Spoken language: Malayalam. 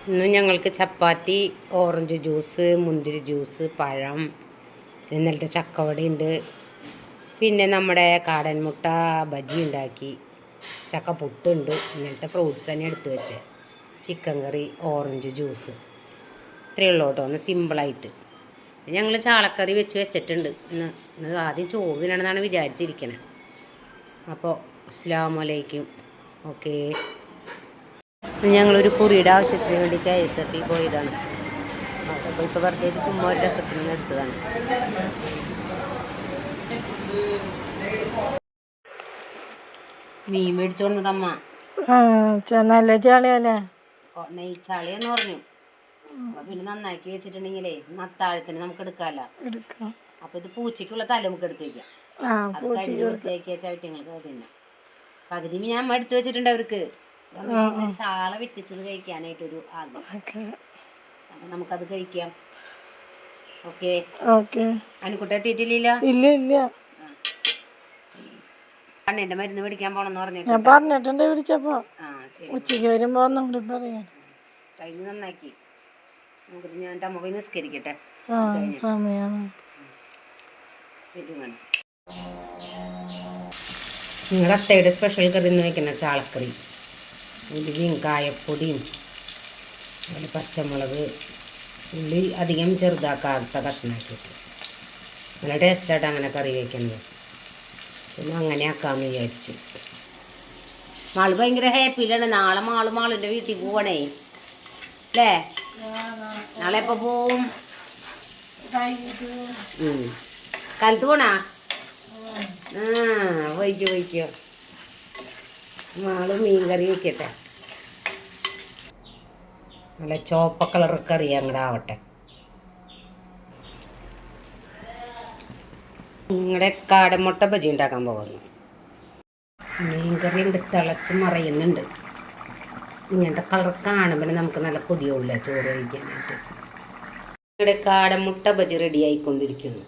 ഇന്ന് ഞങ്ങൾക്ക് ചപ്പാത്തി, ഓറഞ്ച് ജ്യൂസ്, മുന്തിരി ജ്യൂസ്, പഴം, ഇന്നലത്തെ ചക്കവടയുണ്ട്. പിന്നെ നമ്മുടെ കാടൻ മുട്ട ബജി ഉണ്ടാക്കി, ചക്ക പുട്ടുണ്ട്, ഇന്നലത്തെ ഫ്രൂട്ട്സ് തന്നെ എടുത്ത് വെച്ചേ, ചിക്കൻ കറി, ഓറഞ്ച് ജ്യൂസ്. ഇത്രയേ ഉള്ളൂ കേട്ടോ, ഒന്ന് സിമ്പിളായിട്ട്. ഞങ്ങൾ ചാളക്കറി വെച്ചിട്ടുണ്ട്. ഇന്ന് ആദ്യം ചോറ് തിന്നണമെന്നാണ് വിചാരിച്ചിരിക്കണേ. അപ്പോൾ അസ്സലാമു അലൈക്കും. ഓക്കേ, ഞങ്ങളൊരു കുറിയുടെ ആവശ്യത്തിന് വേണ്ടി KSF പോയതാണ്. അപ്പോൾ ഇപ്പോൾ വെറുതെ ചുമ്മാ ഒരു രസത്തിൽ നിന്ന് എടുത്തതാണ്. മീൻ മേടിച്ചു കൊണ്ടതമ്മ. നല്ല ചാളിയല്ലേ? നെയ്ച്ചാളിയെന്ന് പറഞ്ഞു. അപ്പോൾ പിന്നെ നന്നാക്കി വെച്ചിട്ടുണ്ടെങ്കിലേ അത്താഴത്തിന് നമുക്ക് എടുക്കാമല്ലോ. അപ്പോൾ ഇത് പൂച്ചയ്ക്കുള്ള തല നമുക്ക് എടുത്ത് വയ്ക്കാം. അത് കഴിഞ്ഞ് വൃത്തിയാക്കിയ ചവിറ്റങ്ങൾക്ക് തിന്നാം. പകുതി ഞാൻ എടുത്ത് വെച്ചിട്ടുണ്ട് അവർക്ക്. ചാള വെട്ടിച്ചത് കഴിക്കാനായിട്ടൊരു ആഗ്രഹം. അപ്പം നമുക്കത് കഴിക്കാം. ഓക്കെ. അനുക്കുട്ട എത്തിയിട്ടില്ല? ഇല്ല. കണ്ണിന്റെ മരുന്ന് മേടിക്കാൻ പോണെന്ന് പറഞ്ഞു. ഞാൻ പറഞ്ഞിട്ടുണ്ട് വിളിച്ചപ്പോ. ഉച്ചയ്ക്ക് വരുമ്പോ പറയാം. കഴിഞ്ഞ് നന്നാക്കി. നമുക്ക് ഞാൻ അമ്മ പോയി നിസ്കരിക്കട്ടെ. സമയം നിങ്ങളുടെ അത്തയുടെ സ്പെഷ്യൽ കറി എന്ന് വയ്ക്കുന്ന ചാളക്കറി, ഉലുവയും കായപ്പൊടിയും അതിൽ പച്ചമുളക്, ഉള്ളി അധികം ചെറുതാക്കാത്ത കഷ്ണാക്കിയിട്ട് നല്ല ടേസ്റ്റായിട്ട് അങ്ങനെ കറി വയ്ക്കുന്നത്. പിന്നെ അങ്ങനെ ആക്കാമെന്ന് വിചാരിച്ചു. മാള് ഭയങ്കര ഹാപ്പിയിലാണ്. നാളെ മാളിൻ്റെ വീട്ടിൽ പോവണേ അല്ലേ? നാളെ എപ്പോൾ പോവും? കാലത്ത് പോണാ? പോയിക്കോ. മാള് മീൻ കറി വയ്ക്കട്ടെ. നല്ല ചോപ്പ കളർ കറി അങ്ങോട്ട് ആവട്ടെ. നിങ്ങളുടെ കാടമുട്ട ബജി ഉണ്ടാക്കാൻ പോകുന്നു. മീൻ കറി ഉണ്ട്, തിളച്ച് മറയുന്നുണ്ട്. ഇങ്ങനത്തെ കളർ കാണുമ്പോൾ നമുക്ക് നല്ല കൊതിയാവില്ല ചോറ് കഴിക്കാനായിട്ട്. നിങ്ങളുടെ കാടമുട്ട ബജി റെഡി ആയിക്കൊണ്ടിരിക്കുന്നു.